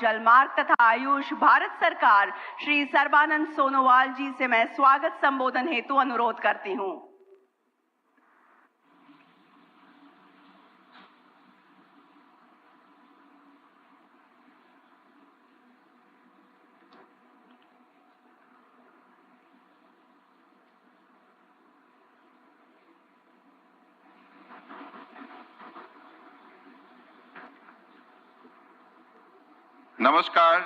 जलमार्ग तथा आयुष भारत सरकार श्री सर्बानंद सोनोवाल जी से मैं स्वागत संबोधन हेतु अनुरोध करती हूं। Namaskar,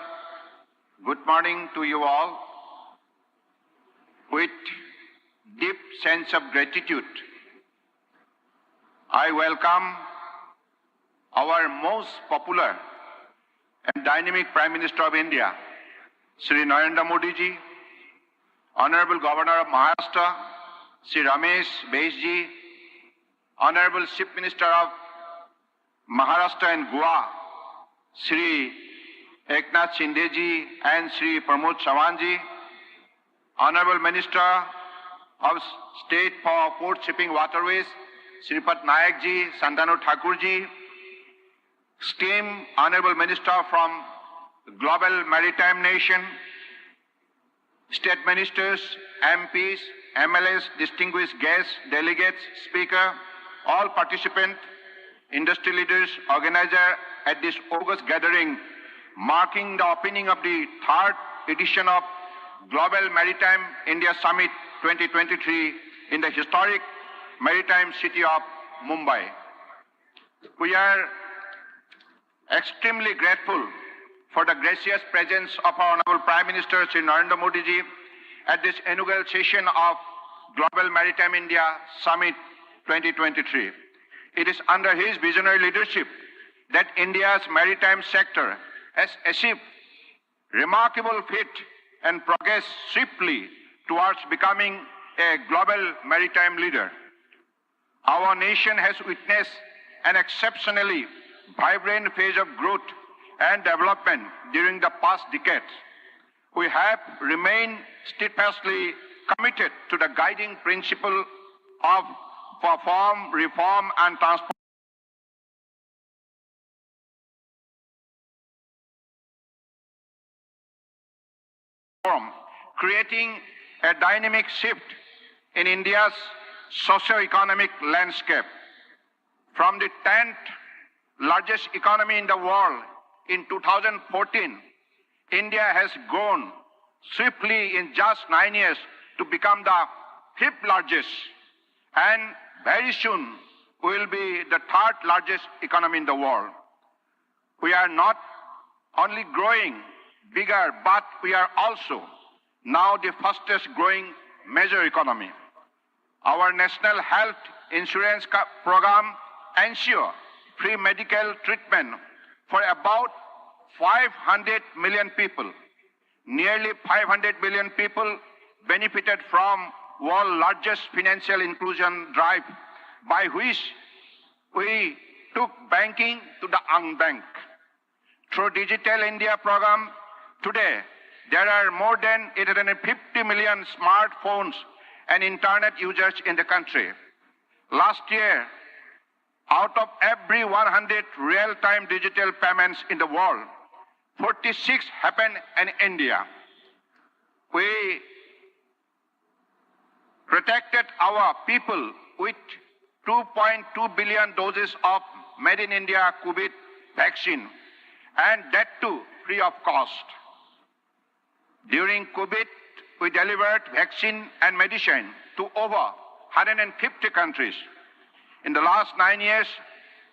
good morning to you all. With deep sense of gratitude, I welcome our most popular and dynamic Prime Minister of India, Shri Narendra Modi ji, Honorable Governor of Maharashtra, Shri Ramesh Bais ji, Honorable Chief Minister of Maharashtra and Goa, Shri Eknath Shinde ji and Shri Pramod Sawan ji, Honorable Minister of State for Port Shipping Waterways, Sripat Nayak ji, Santanu Thakur ji, esteemed Honorable Minister from Global Maritime Nation, State Ministers, MPs, MLAs, distinguished guests, delegates, Speaker, all participants, industry leaders, organizers at this August gathering, marking the opening of the third edition of Global Maritime India Summit 2023 in the historic maritime city of Mumbai. We are extremely grateful for the gracious presence of our Honorable Prime Minister Shri Narendra Modi ji at this inaugural session of Global Maritime India Summit 2023. It is under his visionary leadership that India's maritime sector has achieved remarkable feat and progressed swiftly towards becoming a global maritime leader. Our nation has witnessed an exceptionally vibrant phase of growth and development during the past decades. We have remained steadfastly committed to the guiding principle of perform, reform, and transform. Creating a dynamic shift in India's socio-economic landscape. From the 10th largest economy in the world in 2014, India has grown swiftly in just 9 years to become the 5th largest, and very soon will be the 3rd largest economy in the world. We are not only growing bigger, but we are also now the fastest growing major economy. Our national health insurance program ensures free medical treatment for about 500 million people. Nearly 500 million people benefited from world's largest financial inclusion drive, by which we took banking to the unbanked. Through Digital India program, today there are more than 850 million smartphones and internet users in the country. Last year, out of every 100 real-time digital payments in the world, 46 happened in India. We protected our people with 2.2 billion doses of Made in India COVID vaccine, and that too free of cost. During COVID, we delivered vaccine and medicine to over 150 countries. In the last 9 years,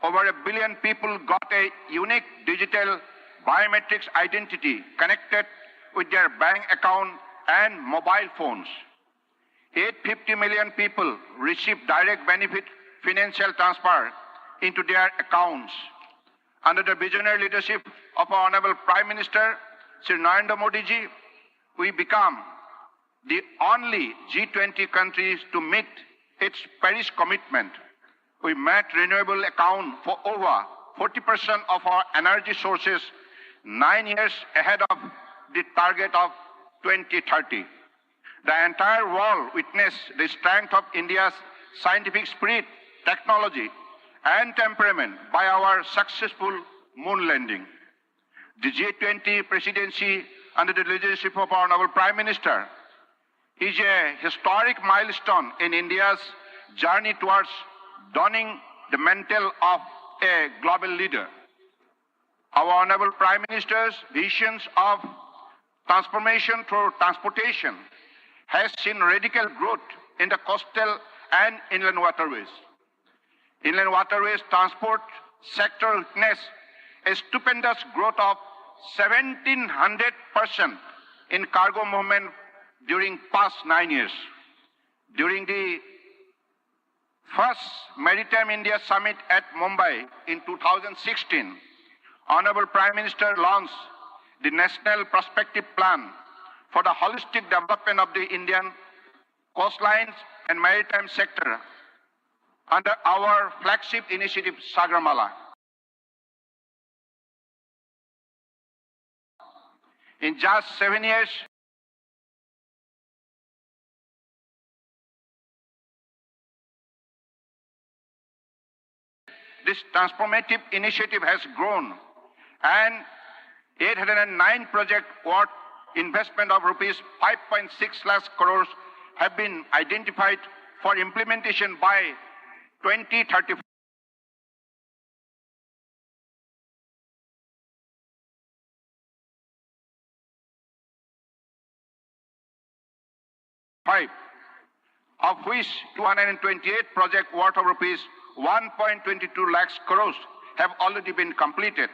over 1 billion people got a unique digital biometrics identity connected with their bank account and mobile phones. 850 million people received direct benefit financial transfer into their accounts. Under the visionary leadership of our Honorable Prime Minister, Shri Narendra Modi ji, we become the only G20 countries to meet its Paris commitment. We met renewable account for over 40% of our energy sources 9 years ahead of the target of 2030. The entire world witnessed the strength of India's scientific spirit, technology, and temperament by our successful moon landing. The G20 presidency under the leadership of our Honorable Prime Minister is a historic milestone in India's journey towards donning the mantle of a global leader. Our Honorable Prime Minister's visions of transformation through transportation has seen radical growth in the coastal and inland waterways. Inland waterways transport sector witnessed a stupendous growth of 1,700% in cargo movement during past 9 years. During the first Maritime India Summit at Mumbai in 2016, Honorable Prime Minister launched the National Prospective Plan for the holistic development of the Indian coastlines and maritime sector under our flagship initiative, Sagarmala. In just 7 years, this transformative initiative has grown, and 809 project worth investment of rupees 5.6 lakh crores have been identified for implementation by 2035. Of which 228 project worth of rupees 1.22 lakhs crores have already been completed.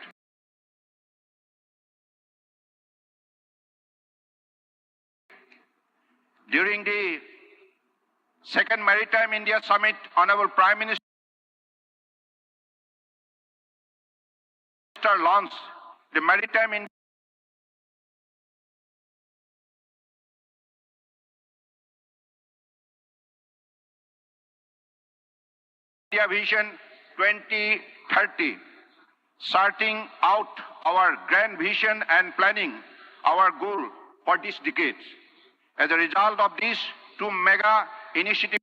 During the second Maritime India Summit, Honorable Prime Minister launched the Maritime India Vision 2030, starting out our grand vision and planning our goal for this decade. As a result of these two mega initiatives,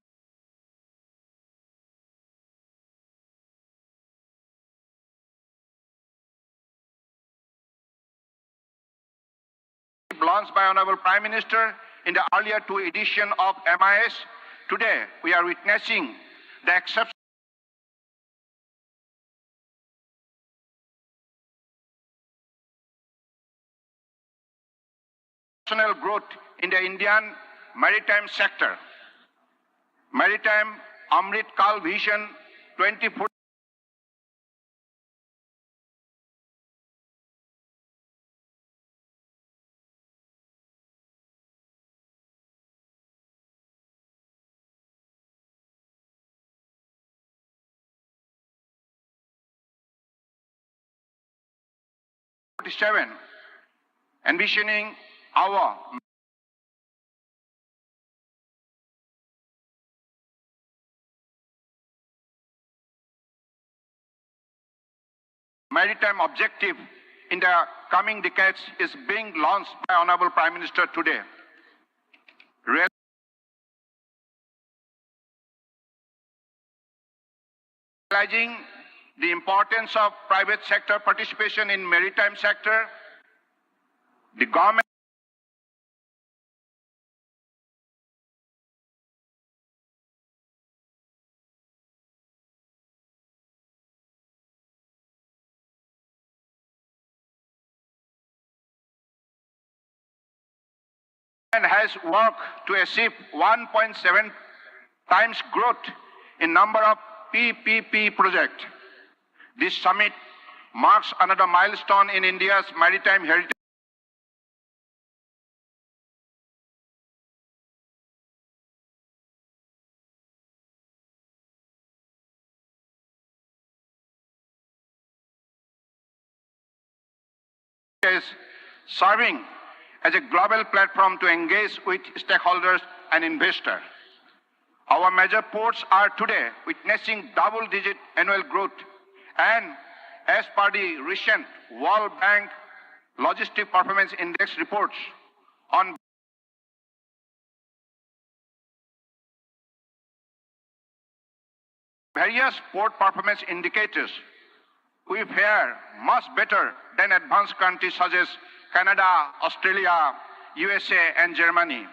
launched by Honorable Prime Minister in the earlier two editions of MIS, today we are witnessing the exceptional growth in the Indian maritime sector. Maritime Amrit Kal Vision 2040 envisioning our maritime objective in the coming decades is being launched by Honorable Prime Minister today. Realizing the importance of private sector participation in maritime sector, the government has worked to achieve 1.7 times growth in number of PPP projects. This summit marks another milestone in India's maritime heritage. Serving as a global platform to engage with stakeholders and investors. Our major ports are today witnessing double-digit annual growth, and as per the recent World Bank Logistic Performance Index reports on various port performance indicators, we fare much better than advanced countries such as Canada, Australia, USA, and Germany.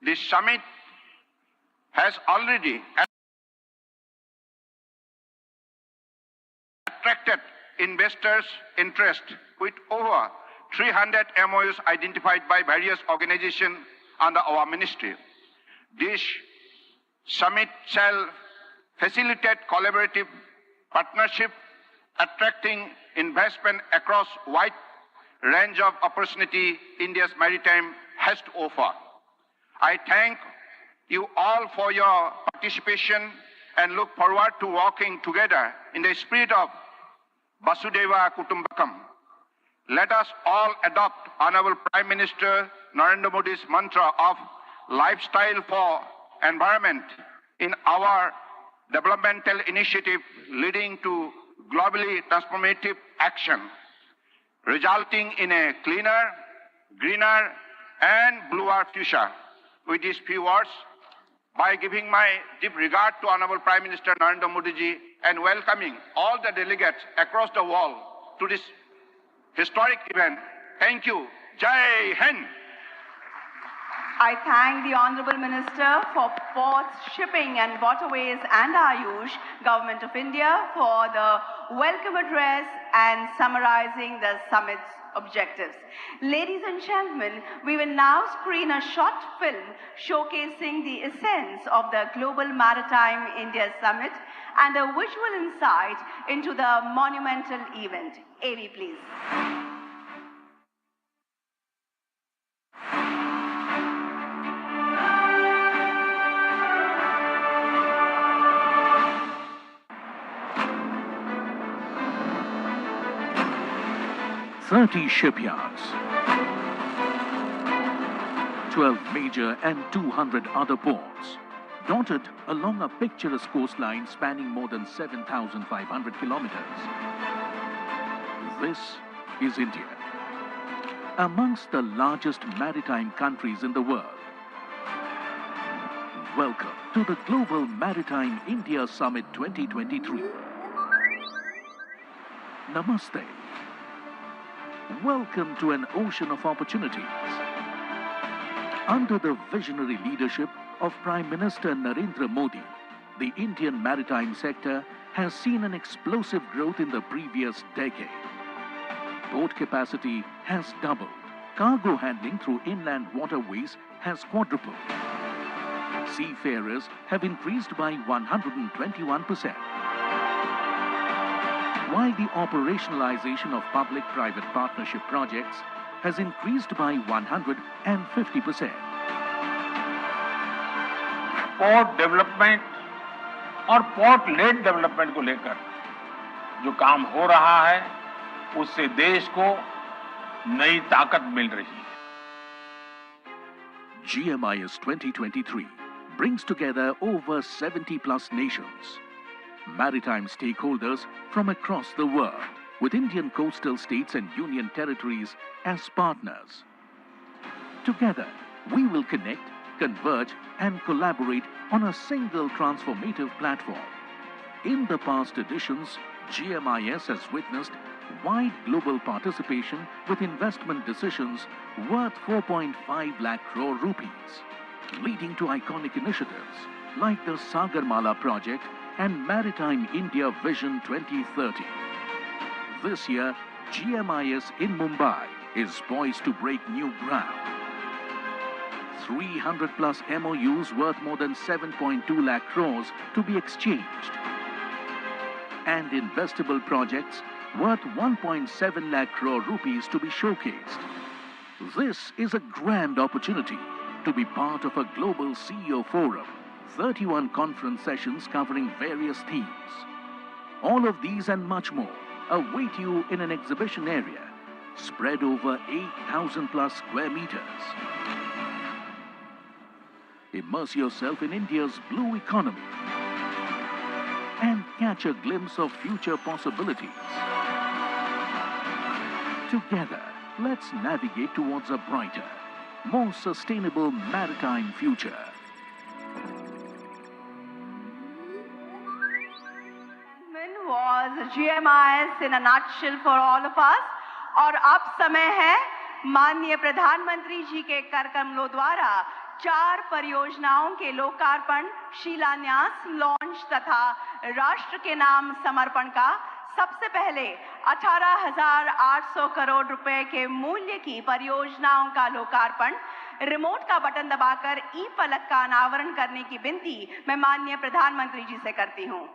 This summit has already attracted investors' interest with over 300 MOUs identified by various organizations under our ministry. This summit shall facilitate collaborative partnership, attracting investment across wide range of opportunity India's maritime has to offer. I thank you all for your participation and look forward to working together in the spirit of Vasudeva Kutumbakam. Let us all adopt Honorable Prime Minister Narendra Modi's mantra of lifestyle for environment in our developmental initiative leading to globally transformative action, resulting in a cleaner, greener, and bluer future. With these few words, by giving my deep regard to Honorable Prime Minister Narendra Modi ji and welcoming all the delegates across the world to this historic event, thank you. Jai Hind. I thank the Honourable Minister for Ports, Shipping and Waterways and Ayush, Government of India, for the welcome address and summarizing the summit's objectives. Ladies and gentlemen, we will now screen a short film showcasing the essence of the Global Maritime India Summit and a visual insight into the monumental event. AV, please. "30 shipyards, 12 major and 200 other ports, dotted along a picturesque coastline spanning more than 7,500 kilometers. This is India, amongst the largest maritime countries in the world. Welcome to the Global Maritime India Summit 2023. Namaste. Welcome to an ocean of opportunities. Under the visionary leadership of Prime Minister Narendra Modi, the Indian maritime sector has seen an explosive growth in the previous decade. Port capacity has doubled. Cargo handling through inland waterways has quadrupled. Seafarers have increased by 121%. While the operationalization of public-private partnership projects has increased by 150%. Port development और port lead development को लेकर जो काम हो रहा है उससे देश को नई ताकत मिल रही है. GMIS 2023 brings together over 70 plus nations, maritime stakeholders from across the world, with Indian coastal states and union territories as partners. Together, we will connect, converge and collaborate on a single transformative platform. In the past editions, GMIS has witnessed wide global participation with investment decisions worth 4.5 lakh crore rupees, leading to iconic initiatives like the Sagarmala project and Maritime India Vision 2030. This year, GMIS in Mumbai is poised to break new ground. 300 plus MOUs worth more than 7.2 lakh crores to be exchanged, and investable projects worth 1.7 lakh crore rupees to be showcased. This is a grand opportunity to be part of a global CEO forum, 31 conference sessions covering various themes. All of these and much more await you in an exhibition area spread over 8,000 plus square meters. Immerse yourself in India's blue economy and catch a glimpse of future possibilities. Together, let's navigate towards a brighter, more sustainable maritime future. Was GMIS in a nutshell for all of us. और अब समय है माननीय प्रधानमंत्री जी के कर कमलों द्वारा 4 परियोजनाओं के लोकार्पण, शिलान्यास, लॉन्च तथा राष्ट्र के नाम समर्पण का। सबसे पहले 18,800 करोड़ रुपए के मूल्य की परियोजनाओं का लोकार्पण। रिमोट का बटन दबाकर ई फलक का अनावरण करने की विनती मैं माननीय प्रधानमंत्री जी से करती हूं।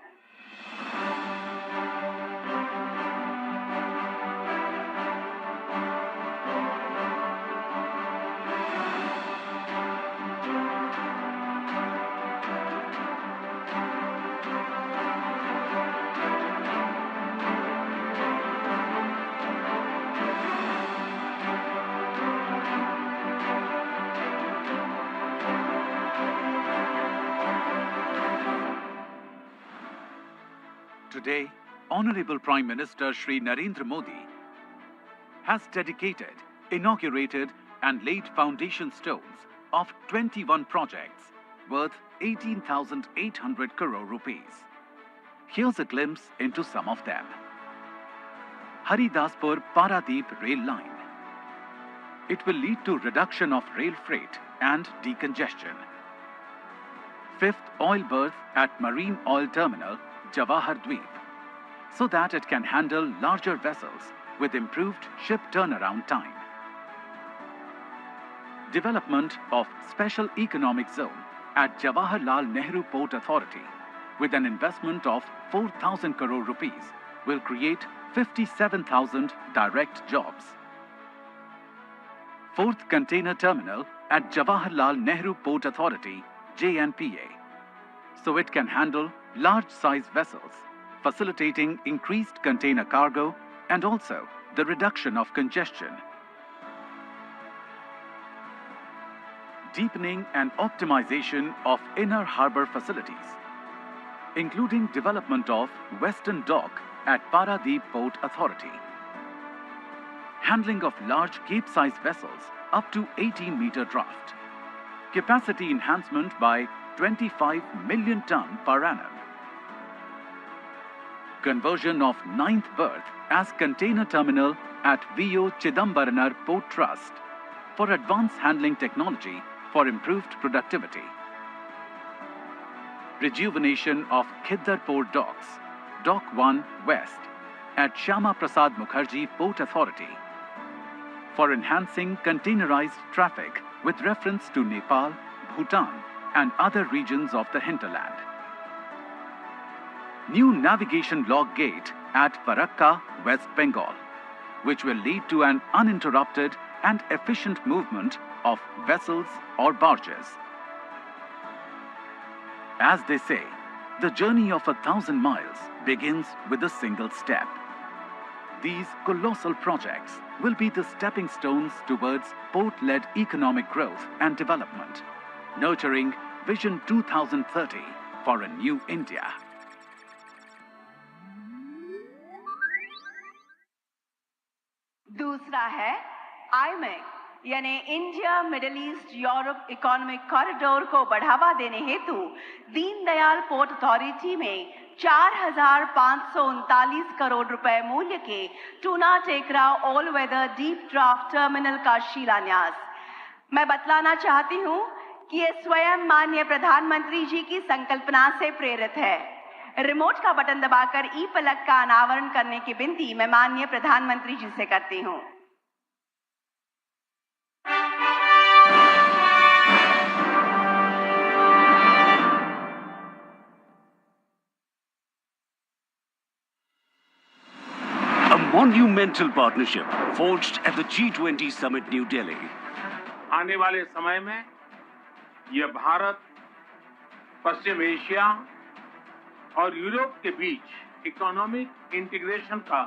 Today, Honorable Prime Minister Shri Narendra Modi has dedicated, inaugurated and laid foundation stones of 21 projects worth 18,800 crore rupees. Here's a glimpse into some of them. Haridaspur Paradeep Rail Line. It will lead to reduction of rail freight and decongestion. 5th oil berth at Marine Oil Terminal, Jawahar Dweep, so that it can handle larger vessels with improved ship turnaround time. Development of Special Economic Zone at Jawaharlal Nehru Port Authority with an investment of 4,000 crore rupees will create 57,000 direct jobs. 4th Container Terminal at Jawaharlal Nehru Port Authority, JNPA, so it can handle large-size vessels, facilitating increased container cargo and also the reduction of congestion. Deepening and optimization of inner harbour facilities, including development of Western Dock at Paradeep Port Authority. Handling of large cape-size vessels up to 18-meter draft. Capacity enhancement by 25 million ton per annum. Conversion of 9th berth as container terminal at VO Chidambaranar Port Trust for advanced handling technology for improved productivity. Rejuvenation of Khiddarpur Docks, Dock 1 West at Shyama Prasad Mukherjee Port Authority for enhancing containerized traffic with reference to Nepal, Bhutan and other regions of the hinterland. New navigation log gate at Farakka, West Bengal, which will lead to an uninterrupted and efficient movement of vessels or barges. As they say, the journey of 1,000 miles begins with a single step. These colossal projects will be the stepping stones towards port-led economic growth and development, nurturing Vision 2030 for a new India. दूसरा है IMEC यानी India middle east Europe economic corridor को बढ़ावा देने हेतु Deendayal port authority में 4,539 करोड़ रुपए मूल्य के Tuna Tekra all weather deep draft terminal का शिलान्यास। मैं बतलाना चाहती हूं कि ये स्वयं माननीय प्रधानमंत्री जी की संकल्पना से प्रेरित है। रिमोट का बटन दबाकर ई फलक का अनावरण करने की विनती मैं माननीय प्रधानमंत्री जी से करती हूं। A monumental partnership forged at the G20 Summit, New Delhi. आने वाले समय में यह भारत, पश्चिम एशिया और यूरोप के बीच इकोनॉमिक इंटीग्रेशन का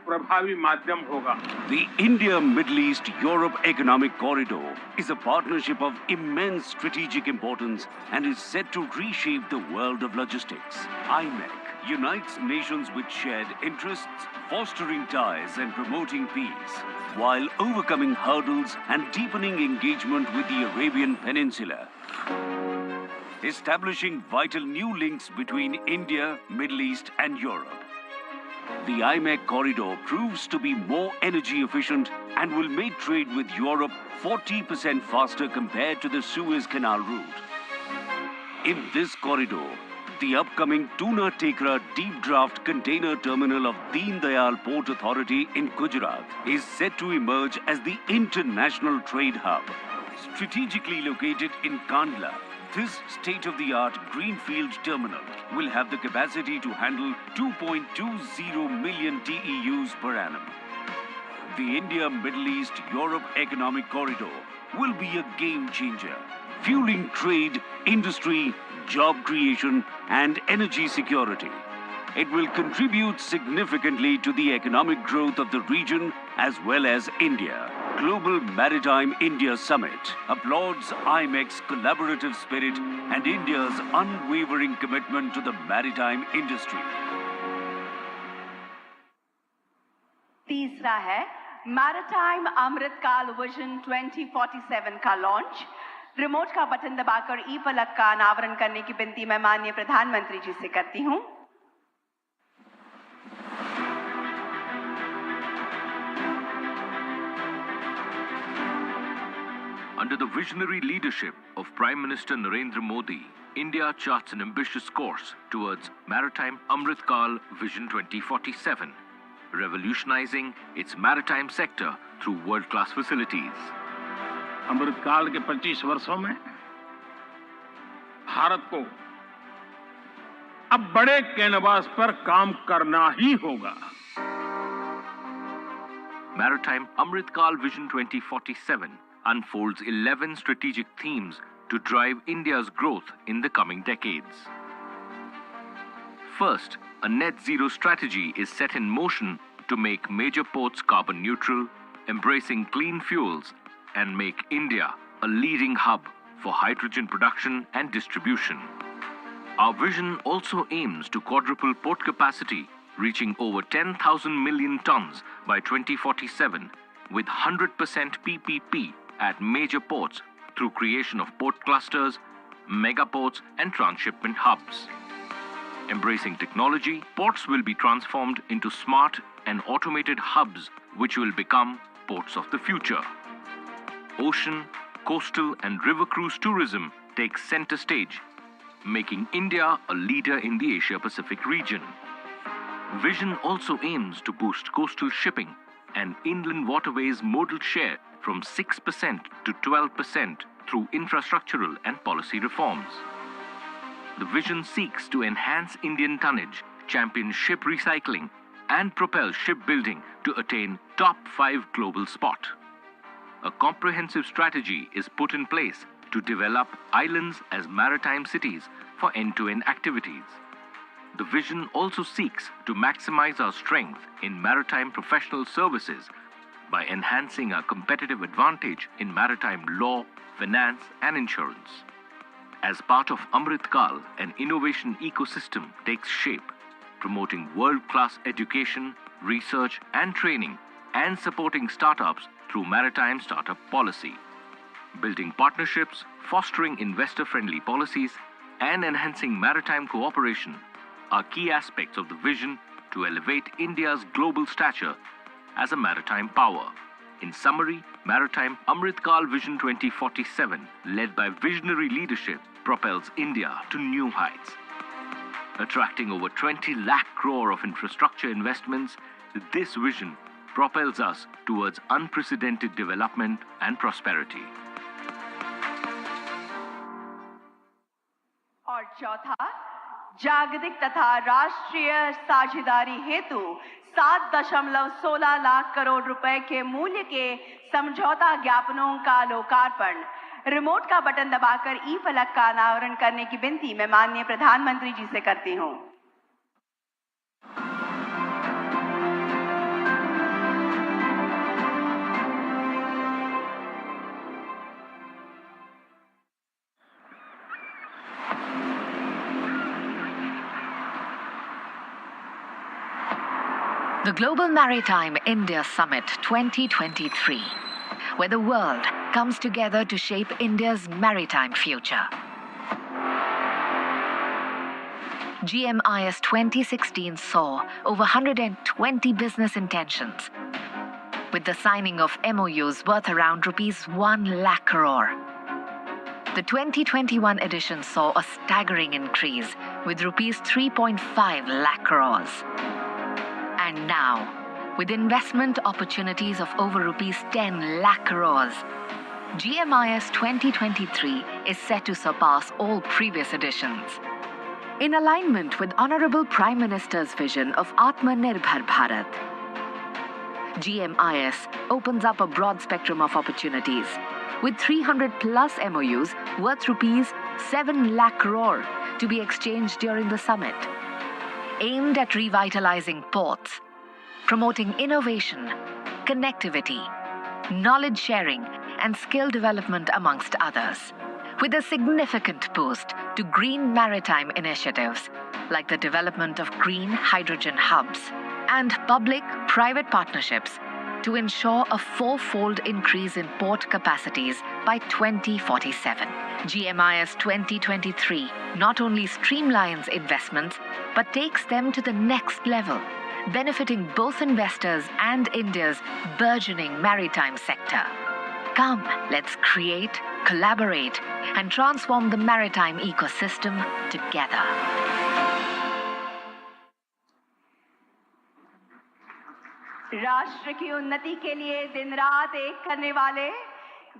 प्रभावी माध्यम होगा। The India-Middle East-Europe Economic Corridor is a partnership of immense strategic importance and is set to reshape the world of logistics. IMEC unites nations with shared interests, fostering ties and promoting peace, while overcoming hurdles and deepening engagement with the Arabian Peninsula, establishing vital new links between India, Middle East and Europe. The IMEC corridor proves to be more energy efficient and will make trade with Europe 40% faster compared to the Suez Canal route. In this corridor, the upcoming Tuna Tekra deep draft container terminal of Deen Dayal Port Authority in Gujarat is set to emerge as the international trade hub. Strategically located in Kandla, this state-of-the-art greenfield terminal will have the capacity to handle 2.20 million TEUs per annum. The India-Middle East-Europe Economic Corridor will be a game-changer, fueling trade, industry, job creation, and energy security. It will contribute significantly to the economic growth of the region as well as India. Global Maritime India Summit applauds IMEC's collaborative spirit and India's unwavering commitment to the maritime industry. तीसरा है maritime अमृतकाल vision 2047 का launch. Remote का button दबाकर ई फलक का अनावरण करने की विनती मैं माननीय प्रधानमंत्री जी से करती हूं। Under the visionary leadership of Prime Minister Narendra Modi, India charts an ambitious course towards Maritime Amritkal Vision 2047, revolutionizing its maritime sector through world-class facilities. अमृतकाल के 25 वर्षों में भारत को अब बड़े कैनवास पर काम करना ही होगा। Maritime Amritkal Vision 2047 unfolds 11 strategic themes to drive India's growth in the coming decades. First, a net zero strategy is set in motion to make major ports carbon neutral, embracing clean fuels, and make India a leading hub for hydrogen production and distribution. Our vision also aims to quadruple port capacity, reaching over 10,000 million tons by 2047, with 100% PPP at major ports through creation of port clusters, mega ports, and transshipment hubs. Embracing technology, ports will be transformed into smart and automated hubs which will become ports of the future. Ocean, coastal, and river cruise tourism takes center stage, making India a leader in the Asia-Pacific region. Vision also aims to boost coastal shipping and inland waterways modal share from 6% to 12% through infrastructural and policy reforms. The vision seeks to enhance Indian tonnage, champion ship recycling, and propel shipbuilding to attain top 5 global spot. A comprehensive strategy is put in place to develop islands as maritime cities for end-to-end activities. The vision also seeks to maximize our strength in maritime professional services by enhancing our competitive advantage in maritime law, finance, and insurance. As part of Amritkal, an innovation ecosystem takes shape, promoting world-class education, research, and training, and supporting startups through maritime startup policy. Building partnerships, fostering investor-friendly policies, and enhancing maritime cooperation are key aspects of the vision to elevate India's global stature as a maritime power. In summary, Maritime Amritkal Vision 2047, led by visionary leadership, propels India to new heights. Attracting over 20 lakh crore of infrastructure investments, this vision propels us towards unprecedented development and prosperity. और चौथा, जागतिक तथा राष्ट्रीय साझेदारी हेतु 7.16 लाख करोड़ रुपए के मूल्य के समझौता ज्ञापनों का लोकार्पण। रिमोट का बटन दबाकर ई फलक का अनावरण करने की विनती मैं माननीय प्रधानमंत्री जी से करती हूं। The Global Maritime India Summit 2023, where the world comes together to shape India's maritime future. GMIS 2016 saw over 120 business intentions, with the signing of MOUs worth around rupees 1 lakh crore. The 2021 edition saw a staggering increase with rupees 3.5 lakh crores. And now, with investment opportunities of over rupees 10 lakh crores, GMIS 2023 is set to surpass all previous editions. In alignment with Honorable Prime Minister's vision of Atmanirbhar Bharat, GMIS opens up a broad spectrum of opportunities with 300 plus MOUs worth rupees 7 lakh crore to be exchanged during the summit, aimed at revitalizing ports, promoting innovation, connectivity, knowledge sharing, and skill development amongst others, with a significant boost to green maritime initiatives like the development of green hydrogen hubs and public-private partnerships to ensure a four-fold increase in port capacities by 2047. GMIS 2023 not only streamlines investments, but takes them to the next level, benefiting both investors and India's burgeoning maritime sector. Come, let's create, collaborate, and transform the maritime ecosystem together. राष्ट्र की उन्नति के लिए दिन रात एक करने वाले,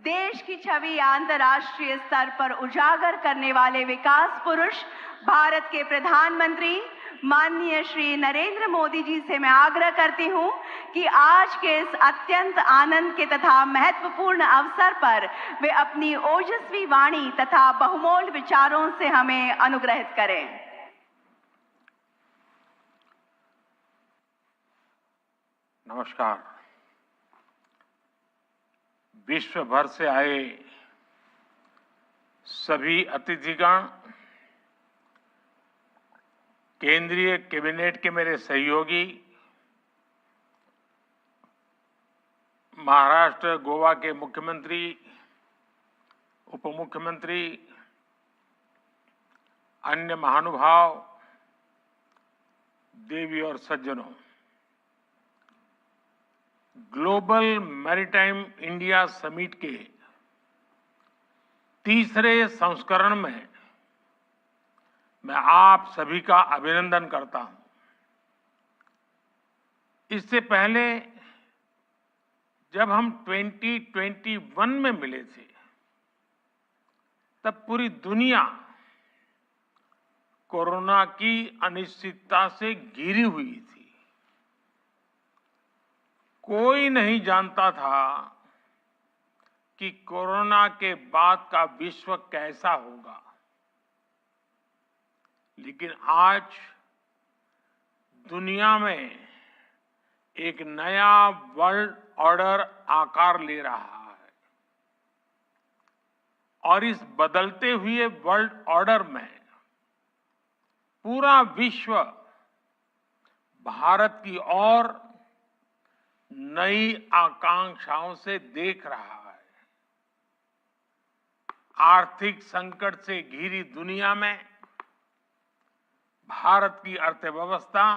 देश की छवि अंतर्राष्ट्रीय स्तर पर उजागर करने वाले विकास पुरुष भारत के प्रधानमंत्री माननीय श्री नरेंद्र मोदी जी से मैं आग्रह करती हूं कि आज के इस अत्यंत आनंद के तथा महत्वपूर्ण अवसर पर वे अपनी ओजस्वी वाणी तथा बहुमूल्य विचारों से हमें अनुग्रहित करें। नमस्कार। विश्व भर से आए सभी अतिथिगण, केंद्रीय कैबिनेट के मेरे सहयोगी, महाराष्ट्र गोवा के मुख्यमंत्री, उप मुख्यमंत्री, अन्य महानुभाव, देवी और सज्जनों, ग्लोबल मैरीटाइम इंडिया समिट के तीसरे संस्करण में मैं आप सभी का अभिनंदन करता हूं। इससे पहले जब हम 2021 में मिले थे, तब पूरी दुनिया कोरोना की अनिश्चितता से घिरी हुई थी। कोई नहीं जानता था कि कोरोना के बाद का विश्व कैसा होगा, लेकिन आज दुनिया में एक नया वर्ल्ड ऑर्डर आकार ले रहा है और इस बदलते हुए वर्ल्ड ऑर्डर में पूरा विश्व भारत की ओर नई आकांक्षाओं से देख रहा है। आर्थिक संकट से घिरी दुनिया में भारत की अर्थव्यवस्था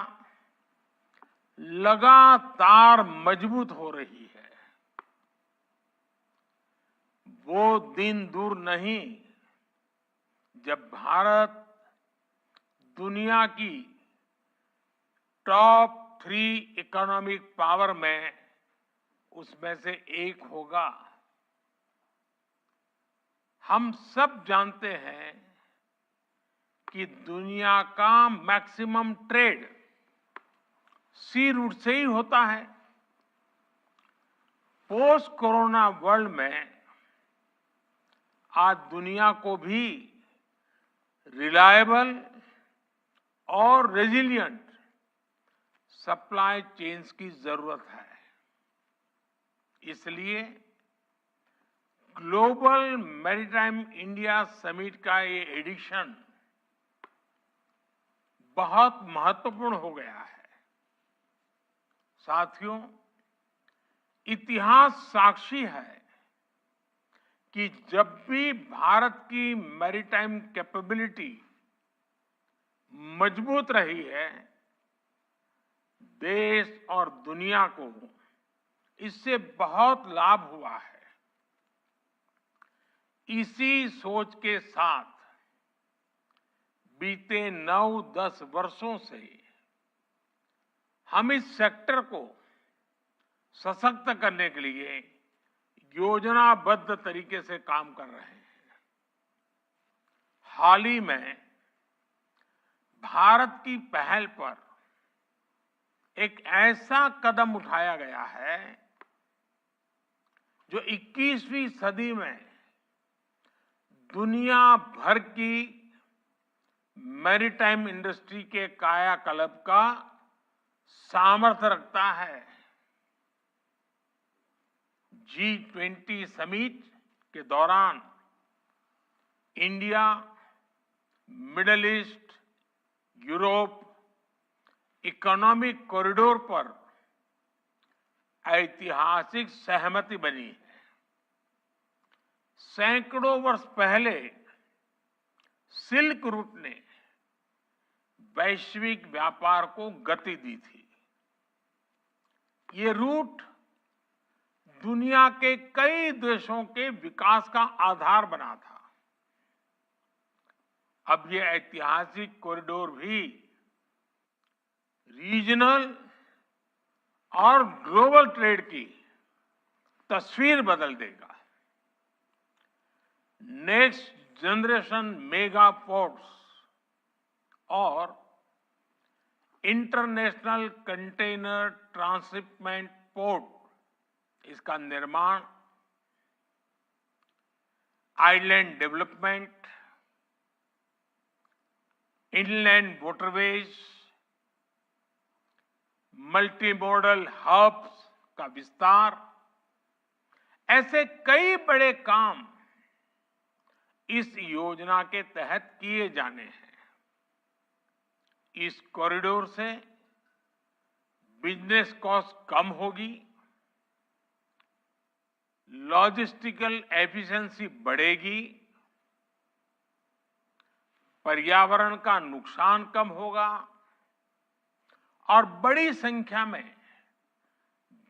लगातार मजबूत हो रही है। वो दिन दूर नहीं जब भारत दुनिया की टॉप 3 इकोनॉमिक पावर में उसमें से एक होगा। हम सब जानते हैं कि दुनिया का मैक्सिमम ट्रेड सी रूट से ही होता है। पोस्ट कोरोना वर्ल्ड में आज दुनिया को भी रिलायबल और रेजिलिएंट सप्लाई चेन्स की जरूरत है। इसलिए ग्लोबल मैरीटाइम इंडिया समिट का ये एडिशन बहुत महत्वपूर्ण हो गया है। साथियों, इतिहास साक्षी है कि जब भी भारत की मैरीटाइम कैपेबिलिटी मजबूत रही है, देश और दुनिया को इससे बहुत लाभ हुआ है। इसी सोच के साथ बीते 9-10 वर्षों से हम इस सेक्टर को सशक्त करने के लिए योजनाबद्ध तरीके से काम कर रहे हैं। हाल ही में भारत की पहल पर एक ऐसा कदम उठाया गया है जो 21वीं सदी में दुनिया भर की मैरीटाइम इंडस्ट्री के कायाकल्प का सामर्थ्य रखता है। G20 समिट के दौरान India, middle east, Europe economic corridor पर ऐतिहासिक सहमति बनी है। सैकड़ों वर्ष पहले सिल्क रूट ने वैश्विक व्यापार को गति दी थी। ये रूट दुनिया के कई देशों के विकास का आधार बना था। अब ये ऐतिहासिक कॉरिडोर भी रीजनल और ग्लोबल ट्रेड की तस्वीर बदल देगा। नेक्स्ट जनरेशन मेगा पोर्ट्स और इंटरनेशनल कंटेनर ट्रांसशिपमेंट पोर्ट, इसका निर्माण, island development, inland waterways, multi modal hubs का विस्तार, ऐसे कई बड़े काम इस योजना के तहत किए जाने हैं। इस कॉरिडोर से बिजनेस कॉस्ट कम होगी, लॉजिस्टिकल एफिशिएंसी बढ़ेगी, पर्यावरण का नुकसान कम होगा और बड़ी संख्या में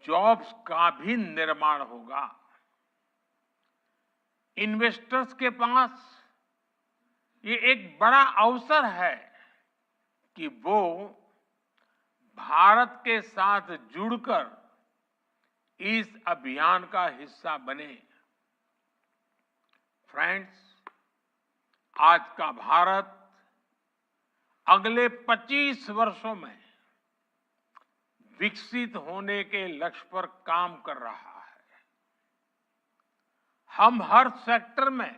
जॉब्स का भी निर्माण होगा। इन्वेस्टर्स के पास ये एक बड़ा अवसर है कि वो भारत के साथ जुड़कर इस अभियान का हिस्सा बने। फ्रेंड्स, आज का भारत अगले 25 वर्षों में विकसित होने के लक्ष्य पर काम कर रहा है। हम हर सेक्टर में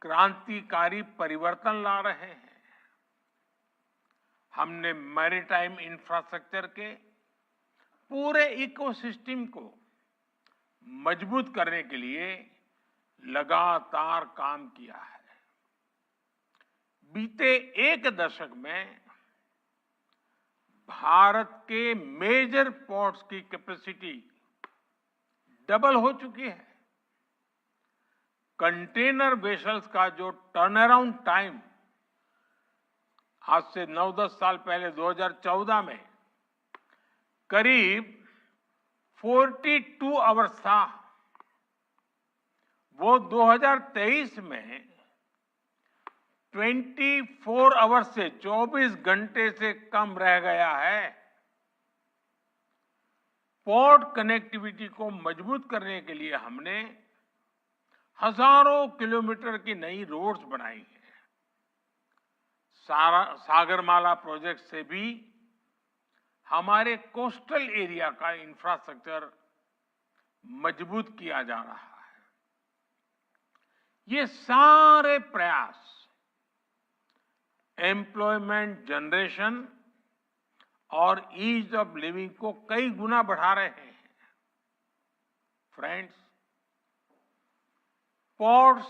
क्रांतिकारी परिवर्तन ला रहे हैं। हमने मैरीटाइम इंफ्रास्ट्रक्चर के पूरे इकोसिस्टम को मजबूत करने के लिए लगातार काम किया है। बीते एक दशक में भारत के मेजर पोर्ट्स की कैपेसिटी डबल हो चुकी है। कंटेनर वेसल्स का जो टर्न अराउंड टाइम आज से 9-10 साल पहले 2014 में करीब 42 आवर्स था, वो 2023 में 24 आवर्स से 24 घंटे से कम रह गया है। पोर्ट कनेक्टिविटी को मजबूत करने के लिए हमने हजारों किलोमीटर की नई रोड्स बनाई हैं। सागरमाला प्रोजेक्ट से भी हमारे कोस्टल एरिया का इंफ्रास्ट्रक्चर मजबूत किया जा रहा है। ये सारे प्रयास एम्प्लॉयमेंट जनरेशन और ईज ऑफ लिविंग को कई गुना बढ़ा रहे हैं। फ्रेंड्स, पोर्ट्स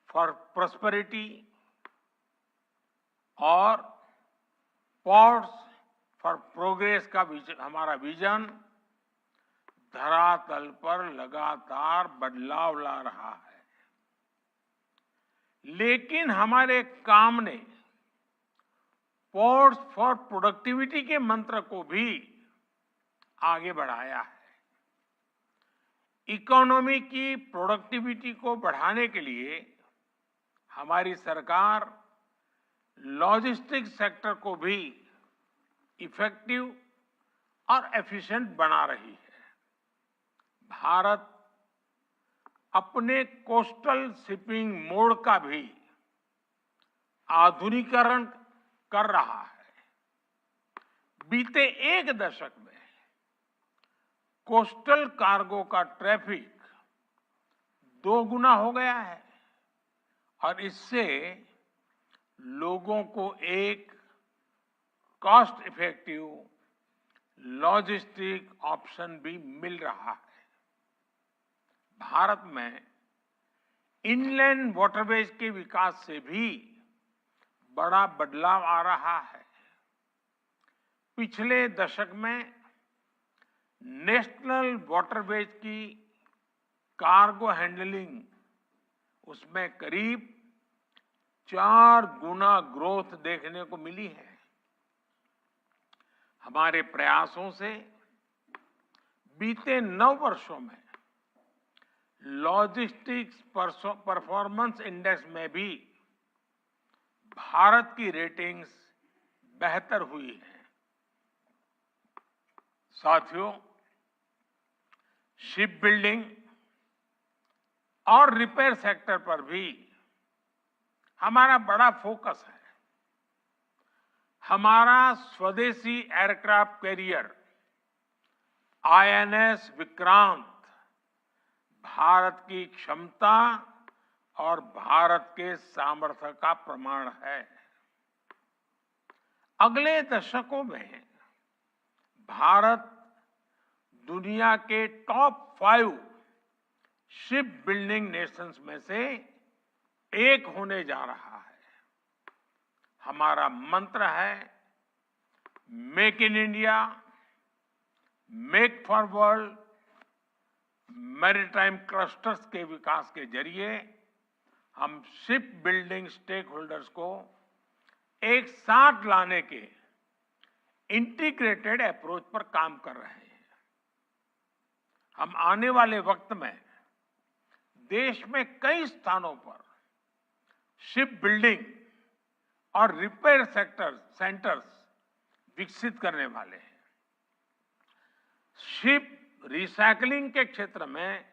फॉर प्रॉस्पेरिटी और पोर्ट्स फॉर प्रोग्रेस का हमारा विजन धरातल पर लगातार बदलाव ला रहा है। लेकिन हमारे काम ने पोर्ट्स फॉर प्रोडक्टिविटी के मंत्र को भी आगे बढ़ाया है। इकोनॉमी की प्रोडक्टिविटी को बढ़ाने के लिए हमारी सरकार लॉजिस्टिक्स सेक्टर को भी इफेक्टिव और एफिशिएंट बना रही है। भारत अपने कोस्टल शिपिंग मोड का भी आधुनिकीकरण कर रहा है। बीते एक दशक में कोस्टल कार्गो का ट्रैफिक 2 गुना हो गया है और इससे लोगों को एक कॉस्ट इफेक्टिव लॉजिस्टिक ऑप्शन भी मिल रहा है। भारत में इनलैंड वाटरवेज के विकास से भी बड़ा बदलाव आ रहा है। पिछले दशक में नेशनल वाटरवेज की कार्गो हैंडलिंग उसमें करीब 4 गुना ग्रोथ देखने को मिली है। हमारे प्रयासों से बीते 9 वर्षों में लॉजिस्टिक्स परफॉर्मेंस इंडेक्स में भी भारत की रेटिंग्स बेहतर हुई है। साथियों, शिप बिल्डिंग और रिपेयर सेक्टर पर भी हमारा बड़ा फोकस है। हमारा स्वदेशी aircraft carrier INS Vikrant Bharat की क्षमता और भारत के सामर्थ्य का प्रमाण है। अगले दशकों में भारत दुनिया के टॉप 5 शिप बिल्डिंग नेशंस में से एक होने जा रहा है। हमारा मंत्र है make in India, make for world. Maritime clusters के विकास के जरिए हम शिप बिल्डिंग स्टेक होल्डर्स को एक साथ लाने के इंटीग्रेटेड अप्रोच पर काम कर रहे हैं। हम आने वाले वक्त में देश में कई स्थानों पर शिप बिल्डिंग और रिपेयर सेंटर्स विकसित करने वाले हैं। शिप रिसाइकलिंग के क्षेत्र में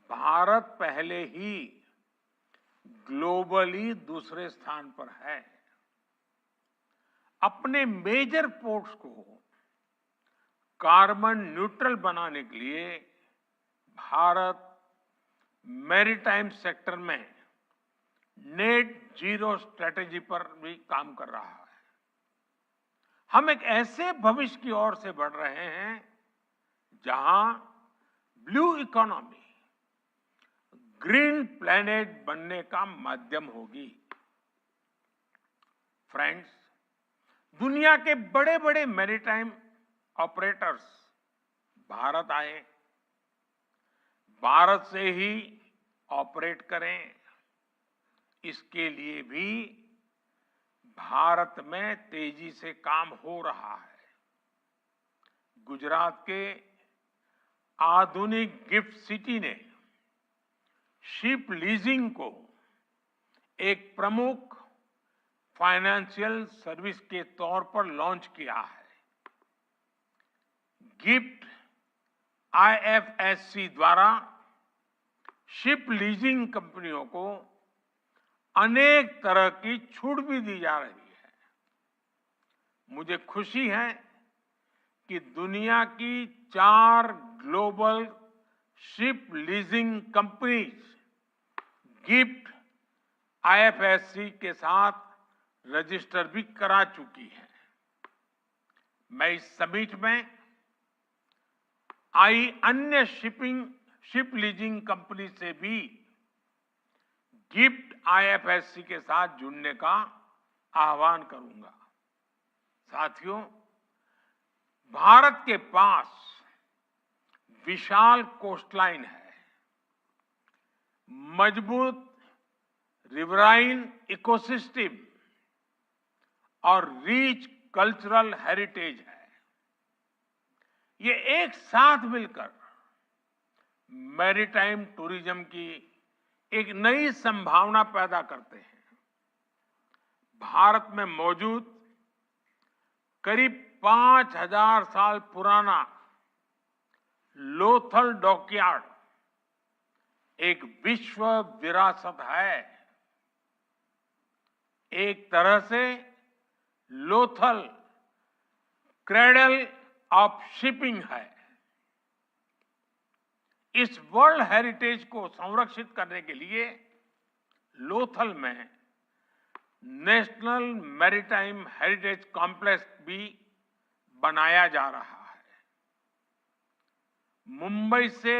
भारत पहले ही ग्लोबली दूसरे स्थान पर है। अपने मेजर पोर्ट्स को कार्बन न्यूट्रल बनाने के लिए भारत मैरीटाइम सेक्टर में नेट जीरो स्ट्रेटेजी पर भी काम कर रहा है। हम एक ऐसे भविष्य की ओर से बढ़ रहे हैं जहां ब्लू इकोनॉमी ग्रीन प्लैनेट बनने का माध्यम होगी। फ्रेंड्स, दुनिया के बड़े बड़े मैरीटाइम ऑपरेटर्स भारत आए, भारत से ही ऑपरेट करें, इसके लिए भी भारत में तेजी से काम हो रहा है। गुजरात के आधुनिक गिफ्ट सिटी ने शिप लीजिंग को एक प्रमुख फाइनेंशियल सर्विस के तौर पर लॉन्च किया है। गिफ्ट आईएफएससी द्वारा शिप लीजिंग कंपनियों को अनेक तरह की छूट भी दी जा रही है। मुझे खुशी है कि दुनिया की 4 global ship leasing companies GIFT IFSC के साथ रजिस्टर भी करा चुकी है। मैं इस समिट में आई अन्य शिप लीजिंग कंपनी से भी गिफ्ट आईएफएससी के साथ जुड़ने का आह्वान करूंगा। साथियों, भारत के पास विशाल कोस्टलाइन है, मजबूत रिवराइन इकोसिस्टम, और रिच कल्चरल हेरिटेज है। ये एक साथ मिलकर मैरीटाइम टूरिज्म की एक नई संभावना पैदा करते हैं। भारत में मौजूद करीब 5000 साल पुराना लोथल डॉकयार्ड एक विश्व विरासत है। एक तरह से लोथल क्रेडल ऑफ शिपिंग है। इस वर्ल्ड हेरिटेज को संरक्षित करने के लिए लोथल में नेशनल मैरीटाइम हेरिटेज कॉम्प्लेक्स भी बनाया जा रहा है। मुंबई से